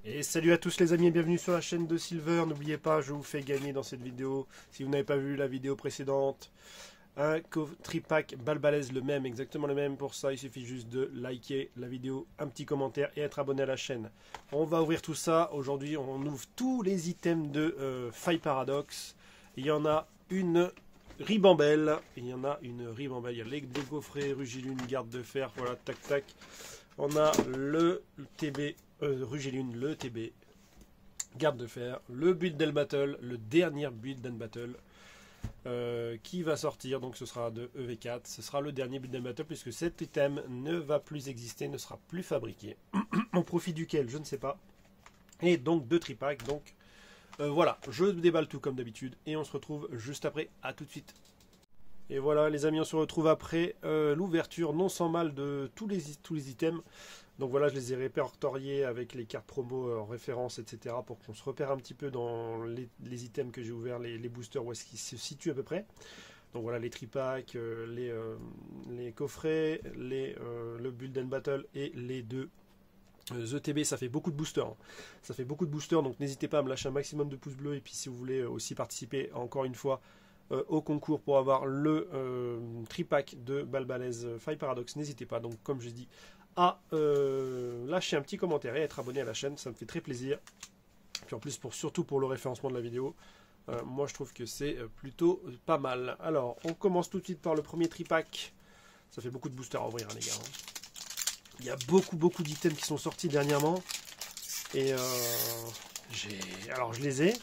Et salut à tous les amis et bienvenue sur la chaîne de Silver. N'oubliez pas, je vous fais gagner dans cette vidéo, si vous n'avez pas vu la vidéo précédente, un tripack balbalaise, le même, exactement le même. Pour ça, il suffit juste de liker la vidéo, un petit commentaire et être abonné à la chaîne. On va ouvrir tout ça. Aujourd'hui, on ouvre tous les items de Faille Paradox. Il y en a une ribambelle. Il y en a une ribambelle. Il y a les gaufrets, Rugilune, garde de fer, voilà, tac tac. On a le TB, Rugilune, le TB, garde de fer, le Build and Battle, le dernier Build and Battle qui va sortir, donc ce sera de EV4, ce sera le dernier Build and Battle puisque cet item ne va plus exister, ne sera plus fabriqué. Au profit duquel, je ne sais pas. Et donc deux tripacks, donc voilà, je déballe tout comme d'habitude et on se retrouve juste après, à tout de suite. Et voilà les amis, on se retrouve après l'ouverture non sans mal de tous les items. Donc voilà, je les ai répertoriés avec les cartes promo en référence, etc. pour qu'on se repère un petit peu dans les items que j'ai ouverts, les boosters, où est-ce qu'ils se situent à peu près. Donc voilà, les tripacks, les coffrets, le Build and Battle et les deux ETB. Ça fait beaucoup de boosters. Hein. Ça fait beaucoup de boosters, donc n'hésitez pas à me lâcher un maximum de pouces bleus. Et puis si vous voulez aussi participer encore une fois au concours pour avoir le tripack de Balbalaise Faille Paradox, n'hésitez pas, donc comme je dis, à lâcher un petit commentaire et être abonné à la chaîne, ça me fait très plaisir. Puis en plus, surtout pour le référencement de la vidéo, moi je trouve que c'est plutôt pas mal. Alors, on commence tout de suite par le premier tripack. Ça fait beaucoup de boosters à ouvrir, hein, les gars. Hein. Il y a beaucoup d'items qui sont sortis dernièrement. Et alors, je les ai.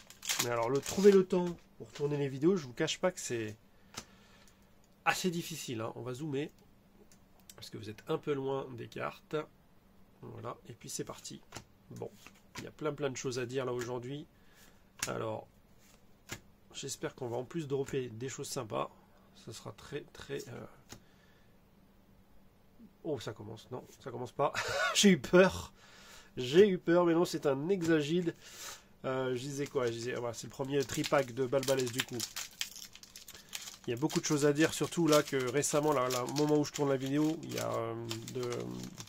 Mais alors, trouver le temps pour tourner les vidéos, je vous cache pas que c'est assez difficile. Hein. On va zoomer. Parce que vous êtes un peu loin des cartes. Voilà, et puis c'est parti. Bon, il y a plein de choses à dire là aujourd'hui. Alors, j'espère qu'on va en plus dropper des choses sympas. Ça sera très... Oh, ça commence. Non, ça commence pas. J'ai eu peur. J'ai eu peur, mais non, c'est un Hexagide. Je disais quoi? Je disais, voilà, c'est le premier tripack de Balbalaise du coup. Il y a beaucoup de choses à dire, surtout là que récemment, au moment où je tourne la vidéo, il y a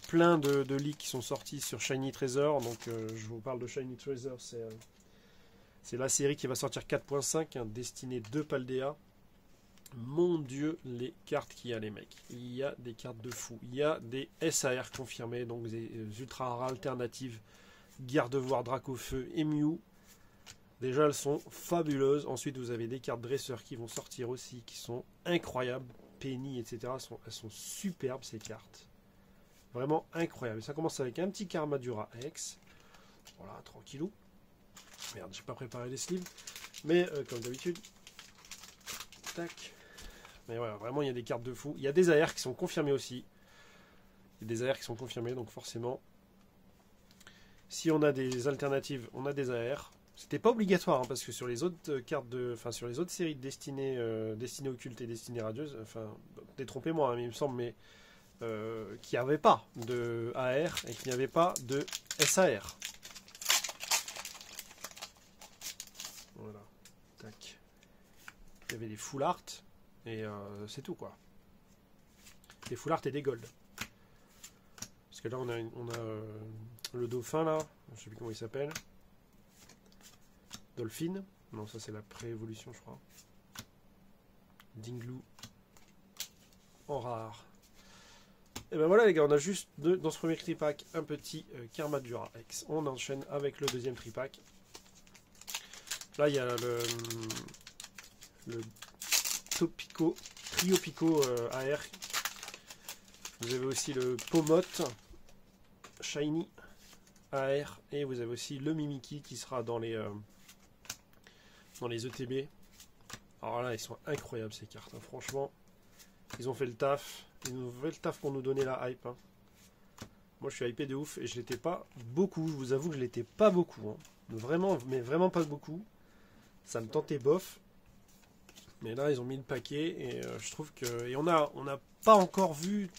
plein de leaks qui sont sortis sur Shiny Treasure. Donc je vous parle de Shiny Treasure, c'est la série qui va sortir 4.5, hein, destinée de Paldea. Mon dieu, les cartes qu'il y a les mecs. Il y a des cartes de fou. Il y a des SAR confirmés, donc des ultra rares alternatives. Gardevoir, Dracofeu et Mew. Déjà, elles sont fabuleuses. Ensuite, vous avez des cartes dresseurs qui vont sortir aussi, qui sont incroyables. Penny, etc. Elles sont superbes, ces cartes. Vraiment incroyables. Ça commence avec un petit Karmadura X. Voilà, tranquillou. Merde, j'ai pas préparé les sleeves. Mais, comme d'habitude. Tac. Mais voilà, vraiment, il y a des cartes de fou. Il y a des AR qui sont confirmés aussi. Il y a des AR qui sont confirmés, donc forcément, si on a des alternatives, on a des AR. C'était pas obligatoire, hein, parce que sur les autres cartes sur les autres séries de Destinée Occulte et Destinée Radieuse, enfin, détrompez-moi, hein, mais il me semble, mais qu'il n'y avait pas de AR et qu'il n'y avait pas de SAR. Voilà, tac. Il y avait des full art et c'est tout quoi. Des full art et des gold. Parce que là on a le dauphin là, je sais plus comment il s'appelle. Dolphin, non ça c'est la pré-évolution je crois. Dingloo en rare. Et ben voilà les gars, on a juste dans ce premier tripack un petit Karmadura X. On enchaîne avec le deuxième tripack. Là il y a le Trio Pico AR. Vous avez aussi le Pomote Shiny AR et vous avez aussi le Mimikyu qui sera dans les ETB. Alors là, ils sont incroyables ces cartes. Hein. Franchement, ils ont fait le taf. Ils ont fait le taf pour nous donner la hype. Hein. Moi, je suis hypé de ouf et je l'étais pas beaucoup. Je vous avoue que je l'étais pas beaucoup. Hein. Vraiment, mais vraiment pas beaucoup. Ça me tentait bof. Mais là, ils ont mis le paquet et je trouve que... Et on n'a pas encore vu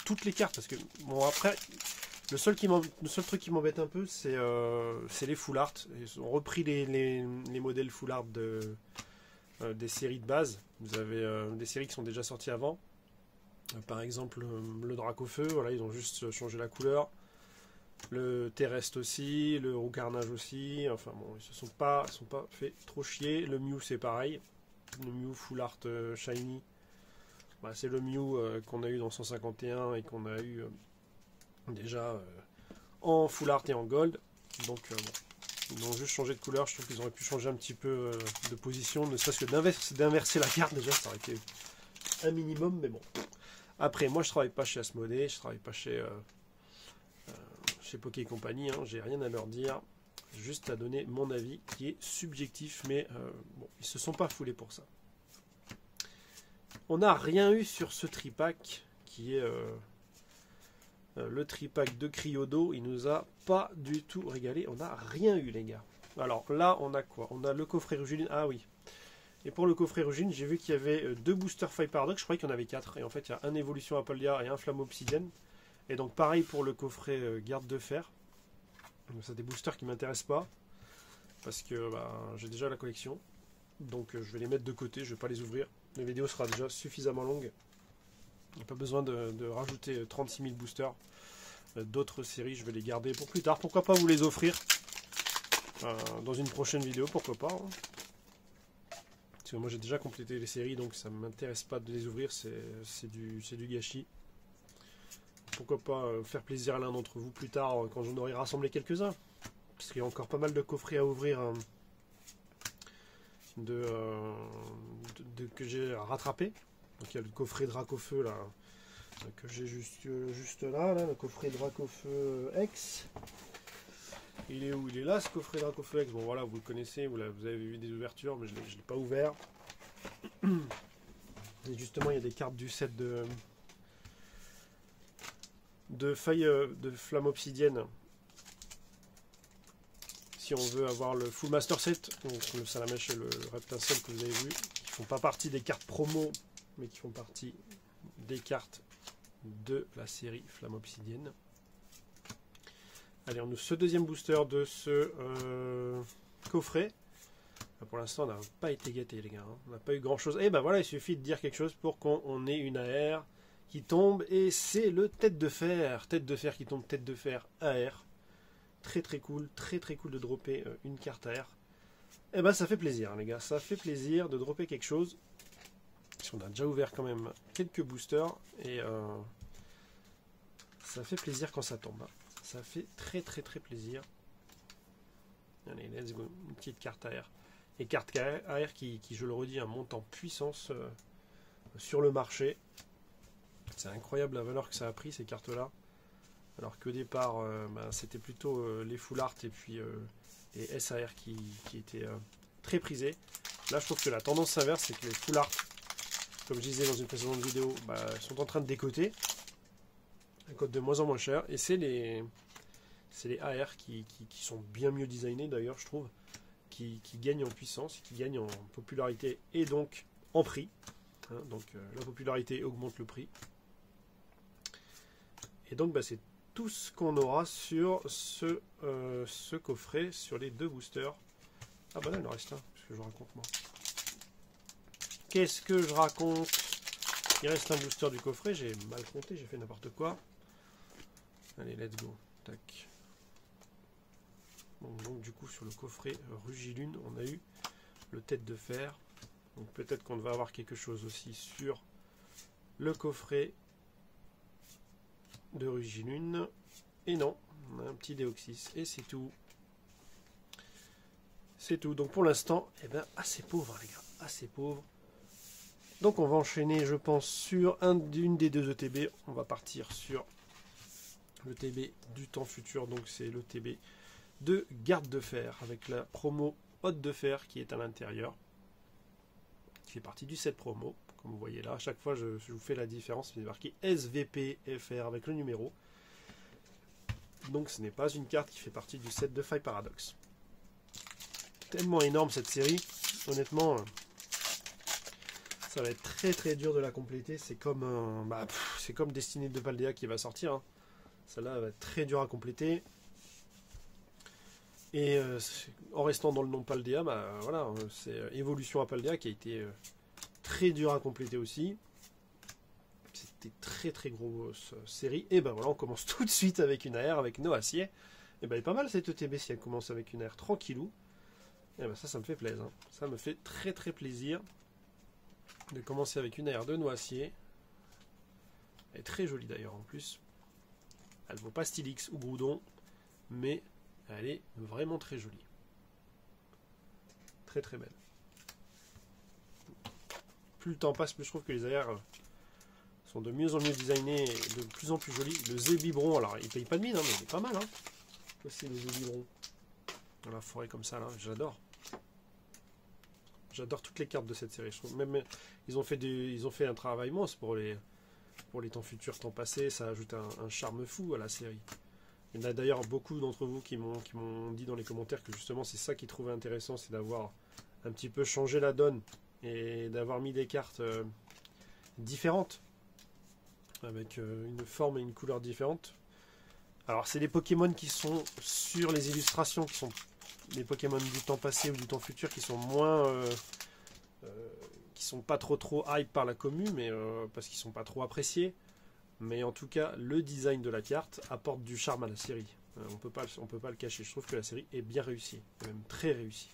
toutes les cartes parce que, bon, après... Le seul truc qui m'embête un peu, c'est les full art. Ils ont repris les modèles full art des séries de base. Vous avez des séries qui sont déjà sorties avant. Par exemple, le Dracofeu, voilà, ils ont juste changé la couleur. Le Terrestre aussi, le Roux Carnage aussi. Enfin bon, ils se sont pas fait trop chier. Le Mew c'est pareil. Le Mew Full Art Shiny. Bah, c'est le Mew qu'on a eu dans 151 et qu'on a eu déjà en Full Art et en Gold. Donc bon, ils ont juste changé de couleur. Je trouve qu'ils auraient pu changer un petit peu de position, ne serait-ce que d'inverser la carte déjà, ça aurait été un minimum, mais bon. Après, moi je travaille pas chez Asmodée, je travaille pas chez Poké et compagnie, hein, j'ai rien à leur dire, juste à donner mon avis qui est subjectif, mais bon, ils se sont pas foulés pour ça. On n'a rien eu sur ce tripack qui est le tripack de Cryodo. Il nous a pas du tout régalé, on n'a rien eu les gars. Alors là on a quoi? On a le coffret Rugiline, ah oui. Et pour le coffret Rugiline, j'ai vu qu'il y avait 2 boosters Fire Paradox, je croyais qu'il y en avait 4. Et en fait il y a un évolution Apoldia et un Flamme Obsidienne. Et donc pareil pour le coffret Garde de Fer. C'est des boosters qui ne m'intéressent pas. Parce que j'ai déjà la collection. Donc je vais les mettre de côté, je ne vais pas les ouvrir. La vidéo sera déjà suffisamment longue. Il n'y a pas besoin de rajouter 36 000 boosters. D'autres séries, je vais les garder pour plus tard. Pourquoi pas vous les offrir dans une prochaine vidéo, pourquoi pas. Hein. Parce que moi j'ai déjà complété les séries, donc ça ne m'intéresse pas de les ouvrir, c'est du gâchis. Pourquoi pas faire plaisir à l'un d'entre vous plus tard quand j'en aurai rassemblé quelques-uns. Parce qu'il y a encore pas mal de coffrets à ouvrir que j'ai rattrapé. Donc il y a le coffret Dracofeu là, que j'ai juste là, le coffret Dracofeu X. Il est où? Il est là ce coffret Dracofeu X. Bon voilà, vous le connaissez, vous avez vu des ouvertures, mais je ne l'ai pas ouvert. Et justement, il y a des cartes du set de Flamme Obsidienne. Si on veut avoir le Full Master Set, donc le Salamèche et le Reptincelle que vous avez vu, qui font pas partie des cartes promo, mais qui font partie des cartes de la série Flamme Obsidienne. Allez, on ouvre ce deuxième booster de ce coffret. Pour l'instant, on n'a pas été gâtés, les gars. Hein. On n'a pas eu grand chose. Et ben voilà, il suffit de dire quelque chose pour qu'on ait une AR qui tombe. Et c'est le Tête de Fer. Tête de Fer qui tombe, Tête de Fer AR. Très très cool de dropper une carte AR. Et ben ça fait plaisir, les gars. Ça fait plaisir de dropper quelque chose. Parce qu'on a déjà ouvert quand même quelques boosters. Et ça fait plaisir quand ça tombe. Hein. Ça fait très plaisir. Allez, let's go. Une petite carte AR. Et carte AR qui, je le redis, monte en puissance sur le marché. C'est incroyable la valeur que ça a pris ces cartes-là. Alors qu'au départ, c'était plutôt les full art et puis les SAR qui étaient très prisés. Là, je trouve que la tendance s'inverse, c'est que les full art, comme je disais dans une précédente vidéo, sont en train de décoter. Un code de moins en moins cher. Et c'est les AR qui sont bien mieux designés d'ailleurs, je trouve, qui gagnent en puissance, qui gagnent en popularité et donc en prix. Hein, donc la popularité augmente le prix. Et donc c'est tout ce qu'on aura sur ce coffret, sur les 2 boosters. Ah bah là il en reste un, qu'est-ce que je raconte moi? Qu'est-ce que je raconte? Il reste un booster du coffret, j'ai mal compté, j'ai fait n'importe quoi. Allez, let's go. Tac. Bon, donc du coup sur le coffret Rugilune, on a eu le Tête de Fer. Donc peut-être qu'on va avoir quelque chose aussi sur le coffret de Rugilune. Et non, on a un petit Déoxys et c'est tout. C'est tout. Donc pour l'instant, assez pauvre les gars, assez pauvre. Donc on va enchaîner, je pense, sur une des 2 ETB. On va partir sur le TB du temps futur, donc c'est le TB de Garde de Fer avec la promo Haute de Fer qui est à l'intérieur, qui fait partie du set promo. Comme vous voyez là, à chaque fois je vous fais la différence, c'est marqué SVPFR avec le numéro. Donc ce n'est pas une carte qui fait partie du set de Fire Paradox. Tellement énorme cette série, honnêtement, ça va être très dur de la compléter. C'est comme c'est comme Destinée de Paldea qui va sortir. Hein. Celle-là va être très dur à compléter. Et en restant dans le nom Paldea, voilà, c'est Évolution à Paldea qui a été très dur à compléter aussi. C'est des très très grosses séries. Et ben voilà, on commence tout de suite avec une AR, avec nos aciers. Et ben elle est pas mal cette ETB si elle commence avec une AR tranquillou. Et ben ça me fait plaisir. Hein. Ça me fait très très plaisir de commencer avec une AR de Noacier. Elle est très jolie d'ailleurs en plus. Elle ne vaut pas Stylix ou Groudon, mais elle est vraiment très jolie. Très très belle. Plus le temps passe, plus je trouve que les AR sont de mieux en mieux designés et de plus en plus jolis. Le Zébibron, alors il paye pas de mine, hein, mais il est pas mal. Hein. C'est le Zébibron. Dans la forêt comme ça, là, j'adore. J'adore toutes les cartes de cette série. Je trouve même ils ont fait un travail monstre pour les temps futurs, temps passés. Ça ajoute un charme fou à la série. Il y en a d'ailleurs beaucoup d'entre vous qui m'ont dit dans les commentaires que justement c'est ça qu'ils trouvaient intéressant, c'est d'avoir un petit peu changé la donne et d'avoir mis des cartes différentes avec une forme et une couleur différentes. Alors c'est des Pokémon qui sont sur les illustrations, qui sont des Pokémon du temps passé ou du temps futur, qui sont moins qui sont pas trop hype par la commu, mais parce qu'ils sont pas trop appréciés. Mais en tout cas, le design de la carte apporte du charme à la série. On peut pas le cacher. Je trouve que la série est bien réussie, même très réussie.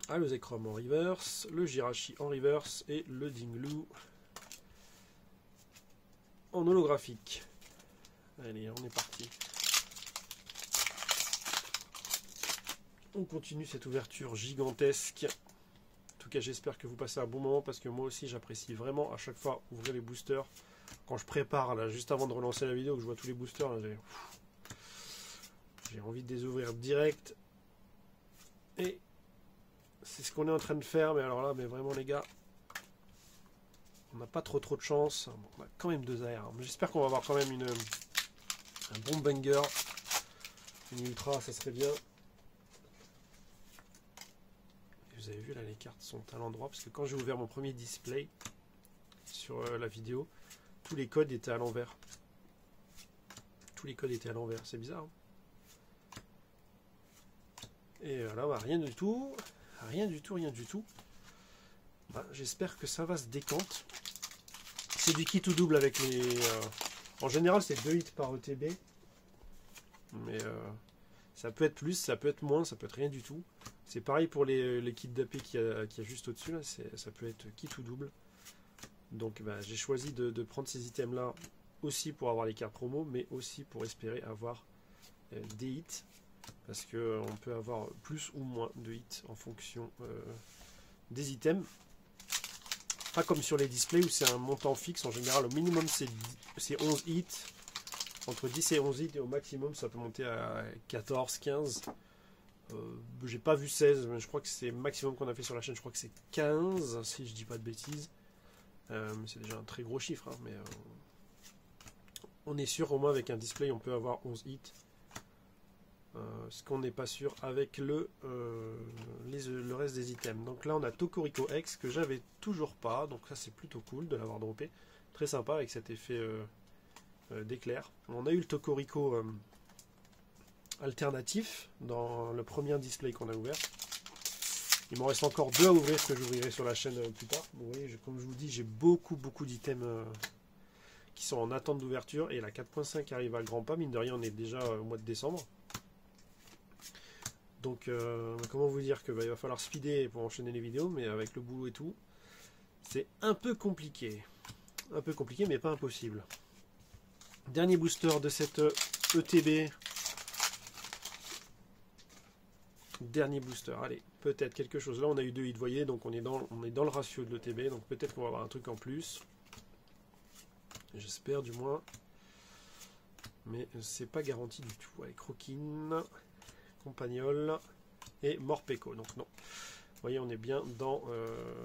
Ah, le Zekrom en reverse, le Jirachi en reverse et le Dinglu en holographique. Allez, on est parti. On continue cette ouverture gigantesque. En tout cas, j'espère que vous passez un bon moment parce que moi aussi, j'apprécie vraiment à chaque fois ouvrir les boosters. Quand je prépare, là, juste avant de relancer la vidéo, que je vois tous les boosters, j'ai envie de les ouvrir direct. Et c'est ce qu'on est en train de faire. Mais alors là, mais vraiment les gars, on n'a pas trop de chance. Bon, on a quand même 2 AR. J'espère qu'on va avoir quand même un bon banger. Une ultra, ça serait bien. Vous avez vu là, les cartes sont à l'endroit parce que quand j'ai ouvert mon premier display sur la vidéo, tous les codes étaient à l'envers. Tous les codes étaient à l'envers, c'est bizarre. Hein. Et là, bah, rien du tout. Rien du tout, rien du tout. Bah, j'espère que ça va se décanter. C'est du kit ou double avec les... en général, c'est 2 hits par ETB. Mais ça peut être plus, ça peut être moins, ça peut être rien du tout. C'est pareil pour les kits d'AP qu'il y a juste au-dessus. Ça peut être kit ou double. Donc bah, j'ai choisi de prendre ces items-là aussi pour avoir les cartes promo, mais aussi pour espérer avoir des hits. Parce qu'on peut avoir plus ou moins de hits en fonction des items. Pas comme sur les displays où c'est un montant fixe. En général, au minimum c'est 11 hits. Entre 10 et 11 hits, et au maximum ça peut monter à 14, 15. J'ai pas vu 16, mais je crois que c'est le maximum qu'on a fait sur la chaîne. Je crois que c'est 15, si je dis pas de bêtises. C'est déjà un très gros chiffre, hein, mais on est sûr au moins avec un display on peut avoir 11 hits. Ce qu'on n'est pas sûr avec le reste des items. Donc là on a Tokorico X que j'avais toujours pas, donc ça c'est plutôt cool de l'avoir droppé. Très sympa avec cet effet d'éclair. On a eu le Tokorico alternatif dans le premier display qu'on a ouvert. Il m'en reste encore 2 à ouvrir que j'ouvrirai sur la chaîne plus tard. Vous voyez, comme je vous dis, j'ai beaucoup d'items qui sont en attente d'ouverture et la 4.5 arrive à grands pas. Mine de rien, on est déjà au mois de décembre. Donc, comment vous dire que il va falloir speeder pour enchaîner les vidéos, mais avec le boulot et tout, c'est un peu compliqué. Un peu compliqué, mais pas impossible. Dernier booster de cette ETB. Dernier booster, allez, peut-être quelque chose. Là, on a eu 2 hits, vous voyez, donc on est dans le ratio de l'ETB, donc peut-être qu'on va avoir un truc en plus. J'espère du moins. Mais c'est pas garanti du tout. Allez, Croquine, Compagnol et Morpeko. Donc non. Vous voyez, on est bien dans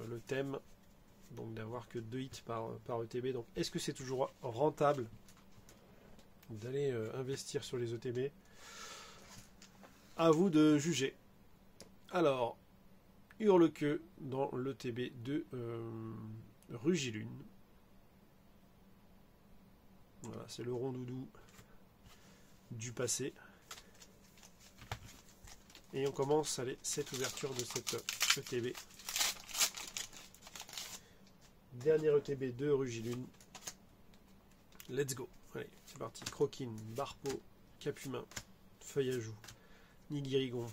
le thème. Donc d'avoir que 2 hits par ETB. Donc est-ce que c'est toujours rentable d'aller investir sur les ETB? À vous de juger. Alors, Hurle-Queue dans l'ETB de Rugilune. Voilà, c'est le rondoudou du passé. Et on commence cette ouverture de cette ETB Dernier ETB de Rugilune. Let's go. Allez, c'est parti. Croquine, Barpo, Capumain, Feuille à joue, Nigirigon,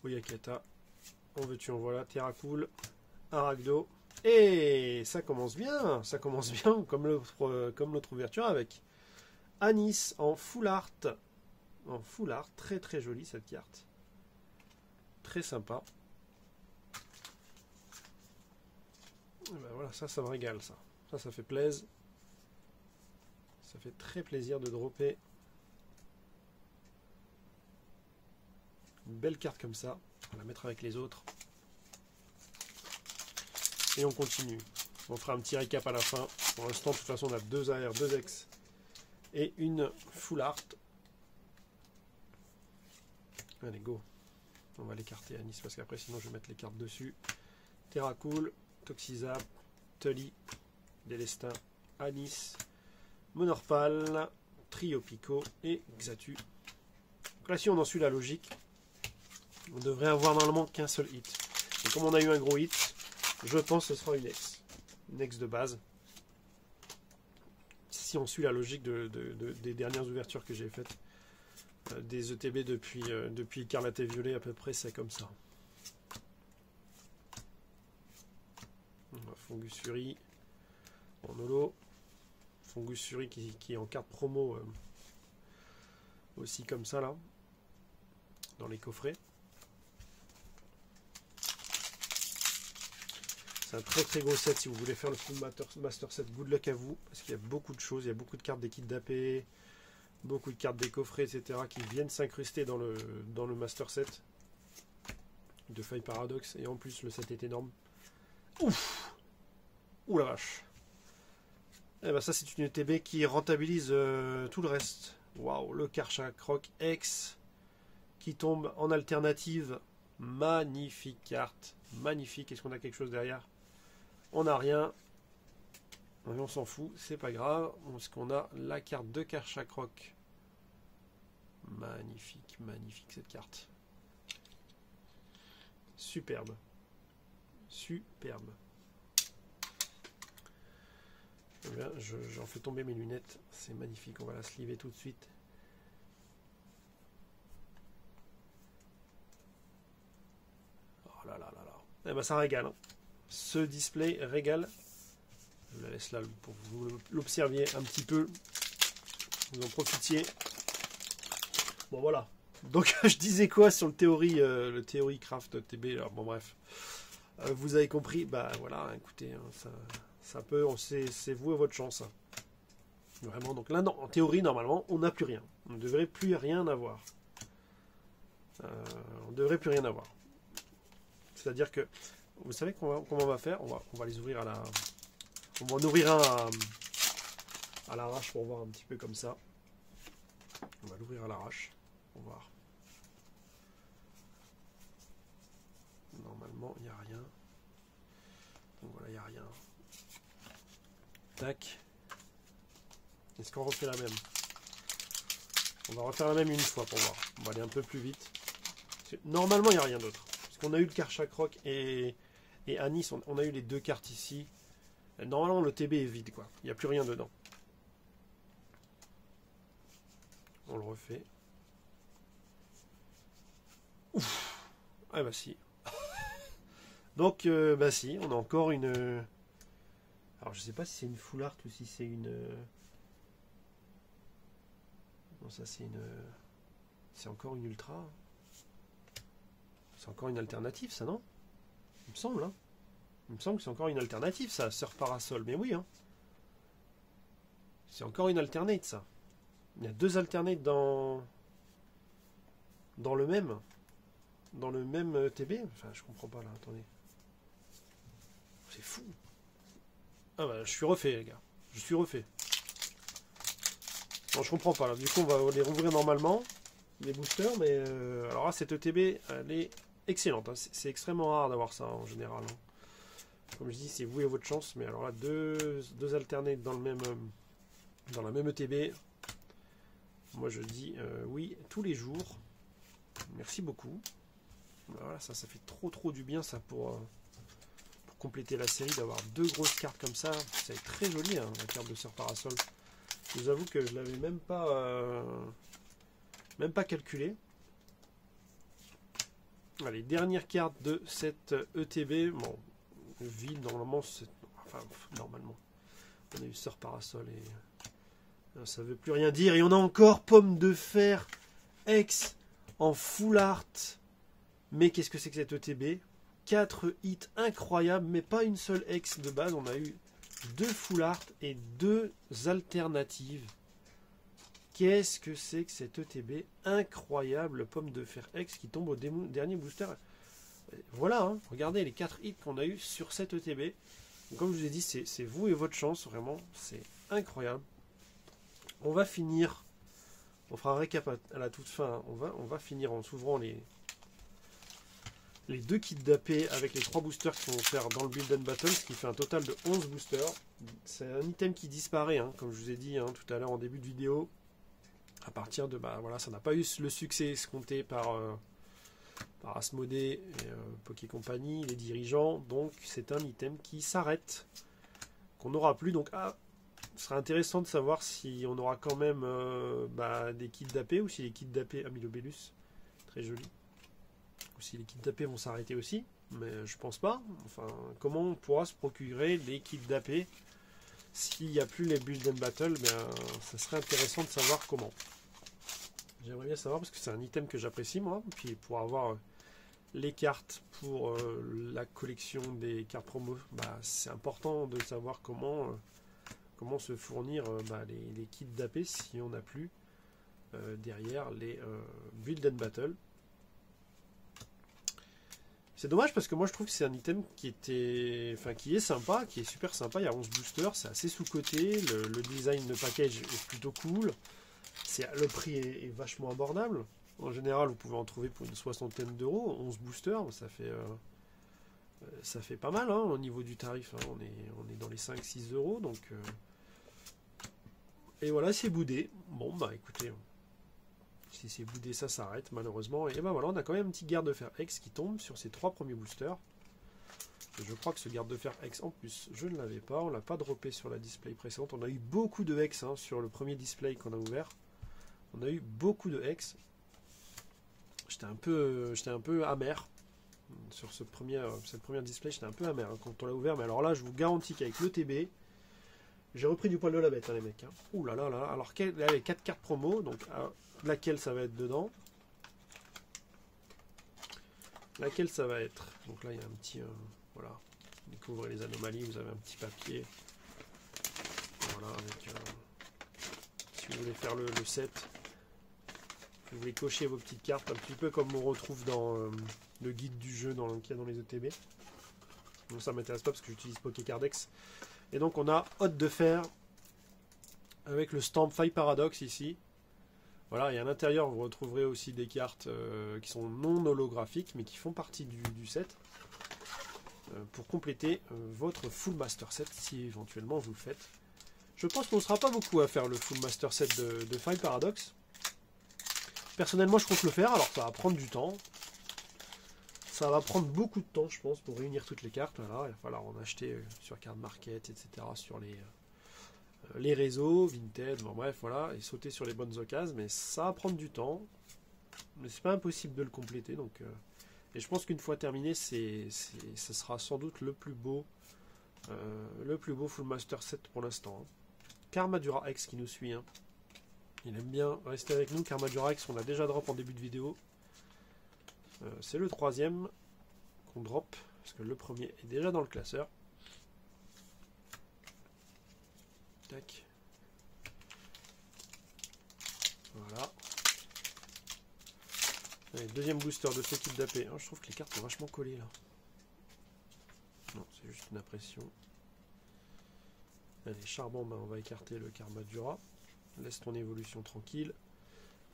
Oyakata. En veux-tu, en voilà. Terracool, Aragdo. Et ça commence bien. Ça commence bien comme l'autre ouverture avec Anis en full art. En full art. Très très jolie cette carte. Très sympa. Et ben voilà, ça me régale ça. Ça fait plaisir. Ça fait très plaisir de dropper une belle carte comme ça. On va la mettre avec les autres. Et on continue. On fera un petit récap à la fin. Pour l'instant, de toute façon, on a 2 AR, 2 X et une full art. Allez, go. On va l'écarter à Nice parce qu'après, sinon, je vais mettre les cartes dessus. Terracool, Toxizap, Tully, Délestin, Anis, Monorpal, Trio Pico et Xatu. Donc là, si on en suit la logique, on devrait avoir normalement qu'un seul hit. Et comme on a eu un gros hit, je pense que ce sera une X. Une X de base. Si on suit la logique des dernières ouvertures que j'ai faites, des ETB depuis Écarlate et Violet, à peu près, c'est comme ça. Fungus Fury en holo. Fungus Fury qui est en carte promo aussi comme ça là, dans les coffrets. C'est un très très gros set si vous voulez faire le full master set. Good luck à vous parce qu'il y a beaucoup de choses. Il y a beaucoup de cartes des kits d'AP, beaucoup de cartes des coffrets, etc. qui viennent s'incruster dans le master set de Faille Paradox. Et en plus, le set est énorme. Ouf! Ouh la vache! Et ben ça, c'est une ETB qui rentabilise tout le reste. Waouh! Le Karcha Croc X qui tombe en alternative. Magnifique carte. Magnifique. Est-ce qu'on a quelque chose derrière? On n'a rien. On s'en fout. C'est pas grave. Est-ce qu'on a la carte de Karcha Croc? Magnifique. Magnifique cette carte. Superbe. Superbe. Eh bien, j'en fais tomber mes lunettes. C'est magnifique. On va la sliver tout de suite. Oh là là là là. Eh ben, ça régale. Hein. Ce display régale. Je la laisse là pour que vous l'observiez un petit peu. Vous en profitiez. Bon voilà. Donc je disais quoi sur le théorie craft TB. Alors, bon bref. Vous avez compris. Bah voilà. Écoutez, hein, ça peut. C'est vous et votre chance. Hein. Vraiment. Donc là, non. En théorie, normalement, on n'a plus rien. On ne devrait plus rien avoir. On ne devrait plus rien avoir. C'est-à-dire que, vous savez comment on va faire, on va les ouvrir on va en ouvrir un à l'arrache pour voir un petit peu comme ça. On va l'ouvrir à l'arrache pour voir. Normalement, il n'y a rien. Donc voilà, il n'y a rien. Tac. Est-ce qu'on refait la même? On va refaire la même une fois pour voir. On va aller un peu plus vite. Normalement, il n'y a rien d'autre. Parce qu'on a eu le Karcha Croc et Anis, on a eu les 2 cartes ici. Normalement, le TB est vide, quoi. Il n'y a plus rien dedans. On le refait. Ouf! Ah bah si. Donc, bah si, on a encore une... Alors, je sais pas si c'est une full art ou si c'est une... Non, ça c'est une... C'est encore une ultra. C'est encore une alternative, ça, non? Il me semble, hein. Il me semble que c'est encore une alternative, ça, Surf Parasol. Mais oui, hein. C'est encore une alternate, ça. Il y a 2 alternates dans le même. Dans le même TB. Enfin, je comprends pas, là. Attendez. C'est fou. Ah bah, je suis refait, les gars. Je suis refait. Non, je comprends pas, là. Du coup, on va les rouvrir normalement. Les boosters, mais... alors là, cette ETB, elle est excellente. Hein. C'est extrêmement rare d'avoir ça, en général. Hein. Comme je dis, c'est vous et votre chance. Mais alors là, deux alternates dans la même ETB. Moi, je dis oui tous les jours. Merci beaucoup. Voilà, ça fait trop du bien, ça, pour pour compléter la série, d'avoir 2 grosses cartes comme ça. C'est très joli, hein, la carte de Sœur Parasol. Je vous avoue que je l'avais même pas calculé. Allez, dernière carte de cette ETB. Bon, vide, normalement, enfin, normalement. On a eu Sœur Parasol et ça veut plus rien dire. Et on a encore Pomme de Fer X en full art. Mais qu'est-ce que c'est que cette ETB? 4 hits incroyables, mais pas une seule X de base. On a eu 2 full art et 2 alternatives. Qu'est-ce que c'est que cette ETB incroyable, Pomme de Fer X qui tombe au dernier booster. Voilà, hein, regardez les 4 hits qu'on a eu sur cette ETB. Comme je vous ai dit, c'est vous et votre chance, vraiment, c'est incroyable. On va finir, on fera un récap à la toute fin, hein. On va finir en s'ouvrant les 2 kits d'AP avec les 3 boosters qui vont faire dans le Build and Battle, ce qui fait un total de 11 boosters. C'est un item qui disparaît, hein, comme je vous ai dit, hein, tout à l'heure en début de vidéo. À partir de, voilà, ça n'a pas eu le succès escompté par Asmodée et Poké Company, les dirigeants. Donc c'est un item qui s'arrête, qu'on n'aura plus. Donc ce sera intéressant de savoir si on aura quand même des kits d'AP ou si les kits d'AP, Amylobellus, très joli, ou si les kits d'AP vont s'arrêter aussi. Mais je pense pas. Enfin, comment on pourra se procurer les kits d'AP s'il n'y a plus les Build and Battle? Ça serait intéressant de savoir comment. J'aimerais bien savoir parce que c'est un item que j'apprécie moi. Puis pour avoir les cartes pour la collection des cartes promo, c'est important de savoir comment se fournir les kits d'AP si on n'a plus derrière les Build and Battle. C'est dommage parce que moi je trouve que c'est un item qui est sympa, qui est super sympa. Il y a 11 boosters, c'est assez sous-coté. Le design de package est plutôt cool. Le prix est vachement abordable. En général, vous pouvez en trouver pour une 60aine d'euros. 11 boosters, ça fait pas mal, hein, au niveau du tarif. Hein. On est dans les 5-6 euros. Donc, et voilà, c'est boudé. Bon, écoutez, si c'est boudé, ça s'arrête malheureusement. Et voilà, on a quand même un petit garde de fer X qui tombe sur ces 3 premiers boosters. Et je crois que ce garde de fer X en plus, je ne l'avais pas. On l'a pas droppé sur la display précédente. On a eu beaucoup de X sur le premier display qu'on a ouvert. On a eu beaucoup de X. J'étais un peu amer sur cette première display. J'étais un peu amer quand on l'a ouvert. Mais alors là, je vous garantis qu'avec l'ETB, j'ai repris du poil de la bête, les mecs. Ouh là là là. Alors, là, les 4 cartes promo. Donc, laquelle ça va être dedans? Laquelle ça va être? Donc là, il y a un petit... voilà. Découvrez les anomalies. Vous avez un petit papier. Voilà, avec... si vous voulez faire le set... Vous voulez cocher vos petites cartes, un petit peu comme on retrouve dans le guide du jeu qu'il y a dans les ETB. Donc ça ne m'intéresse pas parce que j'utilise Pokécardex. Et donc on a Hôte de Fer avec le stamp Fire Paradox ici. Voilà, et à l'intérieur vous retrouverez aussi des cartes qui sont non holographiques mais qui font partie du set. Pour compléter votre Full Master Set si éventuellement vous le faites. Je pense qu'on ne sera pas beaucoup à faire le Full Master Set de Fire Paradox. Personnellement, je compte le faire, alors ça va prendre du temps. Ça va prendre beaucoup de temps, je pense, pour réunir toutes les cartes. Voilà, il va falloir en acheter sur Card Market, etc., sur les réseaux, Vinted, bon bref, voilà, et sauter sur les bonnes occasions, mais ça va prendre du temps. Mais c'est pas impossible de le compléter, donc... et je pense qu'une fois terminé, ce sera sans doute le plus beau Full Master Set pour l'instant. Karmadura X qui nous suit, hein. Il aime bien rester avec nous. Karmadura X, on l'a déjà drop en début de vidéo. C'est le 3e qu'on drop, parce que le premier est déjà dans le classeur. Tac. Voilà. Allez, deuxième booster de ce kit d'AP. Je trouve que les cartes sont vachement collées là. Non, c'est juste une impression. Allez, charbon, on va écarter le Karmadura. Laisse ton évolution tranquille.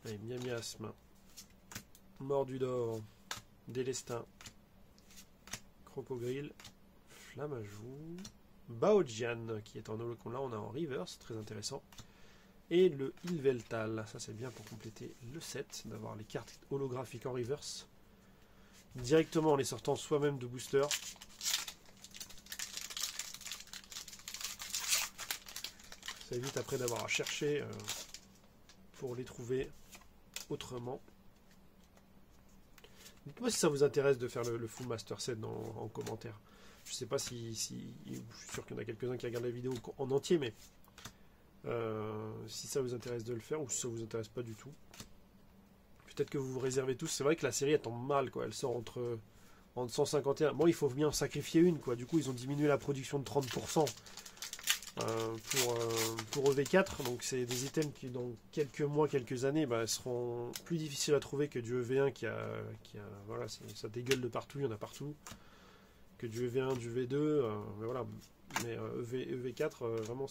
Allez, Miasme, Mordu d'or, Délestin, Cropogril, Flammajou, Baojian qui est en holocron. Là, on a en reverse, très intéressant. Et le Ilveltal, ça c'est bien pour compléter le set, d'avoir les cartes holographiques en reverse directement en les sortant soi-même de booster. Ça évite après d'avoir à chercher pour les trouver autrement. Dites-moi si ça vous intéresse de faire le full master set en commentaire. Je sais pas si je suis sûr qu'il y en a quelques-uns qui regardent la vidéo en entier, mais si ça vous intéresse de le faire ou si ça vous intéresse pas du tout. Peut-être que vous vous réservez tous. C'est vrai que la série elle tombe mal, quoi. Elle sort entre 151. Bon, il faut bien en sacrifier une, quoi. Du coup, ils ont diminué la production de 30% pour EV4. Donc, c'est des items qui, dans quelques mois, quelques années, seront plus difficiles à trouver que du EV1 qui a voilà, ça dégueule de partout, il y en a partout. Que du EV1, du V2, mais voilà. Mais EV4, vraiment,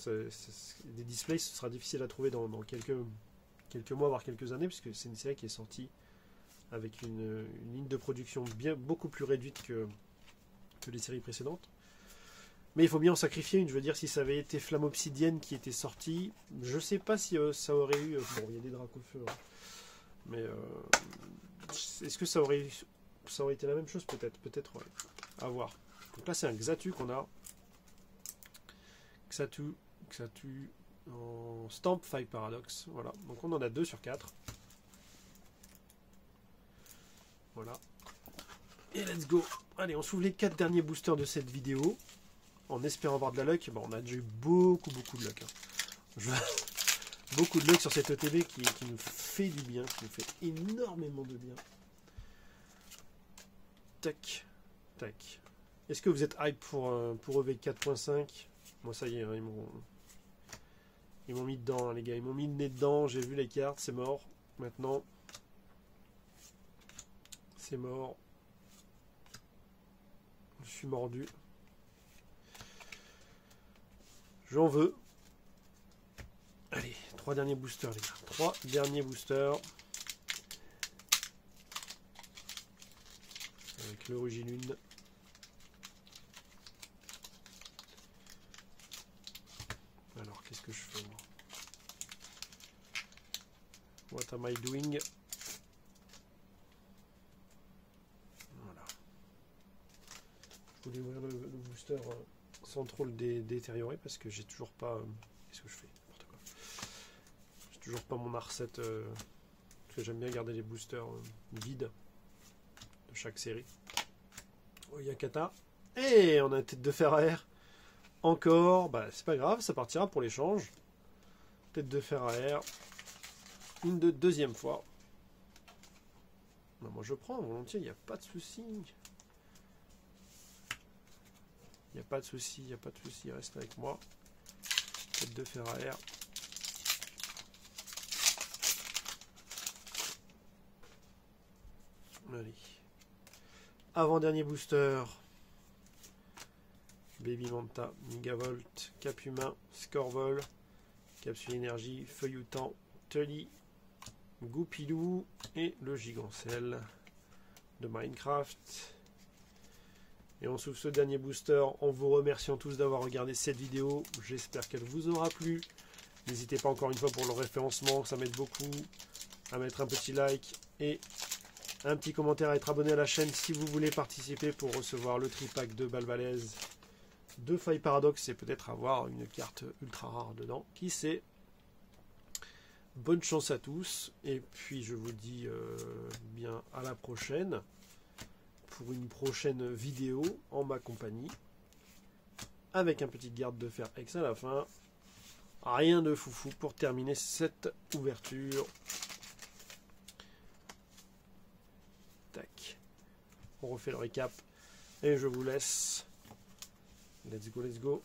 des displays, ce sera difficile à trouver dans quelques mois, voire quelques années, puisque c'est une série qui est sortie avec une ligne de production beaucoup plus réduite que les séries précédentes. Mais il faut bien en sacrifier une. Je veux dire, si ça avait été Flamme Obsidienne qui était sortie, je sais pas si ça aurait eu... bon, il y a des Dracofeu, hein, mais est-ce que ça aurait été la même chose? Peut-être, ouais. À voir. Donc là, c'est un Xatu qu'on a. Xatu en Stamp 5 Paradox. Voilà. Donc on en a 2 sur 4. Voilà. Et let's go. Allez, on s'ouvre les 4 derniers boosters de cette vidéo. En espérant avoir de la luck. Bon, on a déjà eu beaucoup de luck. Hein. Beaucoup de luck sur cette ETB qui nous fait du bien. Qui nous fait énormément de bien. Tac. Tac. Est-ce que vous êtes hype pour EV 4.5? Moi, ça y est, hein, ils m'ont mis dedans, hein, les gars. Ils m'ont mis le nez dedans. J'ai vu les cartes, c'est mort. Maintenant, c'est mort. Je suis mordu. J'en veux. Allez, 3 derniers boosters, les gars. 3 derniers boosters. Avec le Rugilune. Alors, qu'est-ce que je fais, moi? What am I doing? Voilà. Je voulais ouvrir le booster sans trop le détériorer parce que j'ai toujours pas... qu'est-ce que je fais? N'importe quoi. J'ai toujours pas mon R7 parce que j'aime bien garder les boosters vides de chaque série. Oyakata. Et on a une tête de fer à air. Encore, c'est pas grave, ça partira pour l'échange. Tête de fer à air. Une deuxième fois. Moi je prends volontiers, il n'y a pas de souci. Il n'y a pas de souci, reste avec moi. Tête de fer à air. Allez. Avant-dernier booster. Baby Manta, Megavolt, Cap Humain, Scorvol, Capsule Énergie, Feuillutant, Tully, Goupilou et le Gigancel de Minecraft. Et on s'ouvre ce dernier booster en vous remerciant tous d'avoir regardé cette vidéo. J'espère qu'elle vous aura plu. N'hésitez pas encore une fois pour le référencement, ça m'aide beaucoup, à mettre un petit like et un petit commentaire, à être abonné à la chaîne si vous voulez participer pour recevoir le tripack de Balbalaise de Faille Paradox et peut-être avoir une carte ultra rare dedans. Qui sait? Bonne chance à tous. Et puis je vous dis bien à la prochaine pour une prochaine vidéo en ma compagnie. Avec un petit garde de fer X à la fin. Rien de foufou pour terminer cette ouverture. Tac. On refait le récap. Et je vous laisse. Let's go, let's go.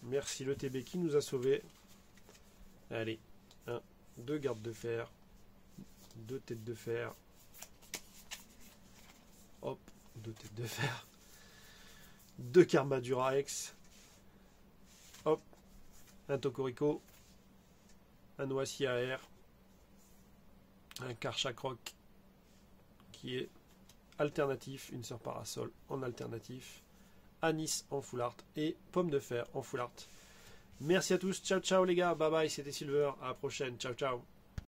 Merci le TB qui nous a sauvés. Allez, 2 gardes de fer, 2 têtes de fer. Hop, 2 têtes de fer. 2 Karma Duraex. Hop, un Tokorico. Un Noisy AR. Un Karchakroc qui est alternatif. Une sœur parasol en alternatif. Anis en full art et pomme de fer en full art. Merci à tous, ciao ciao les gars, bye bye, c'était Silver, à la prochaine, ciao ciao.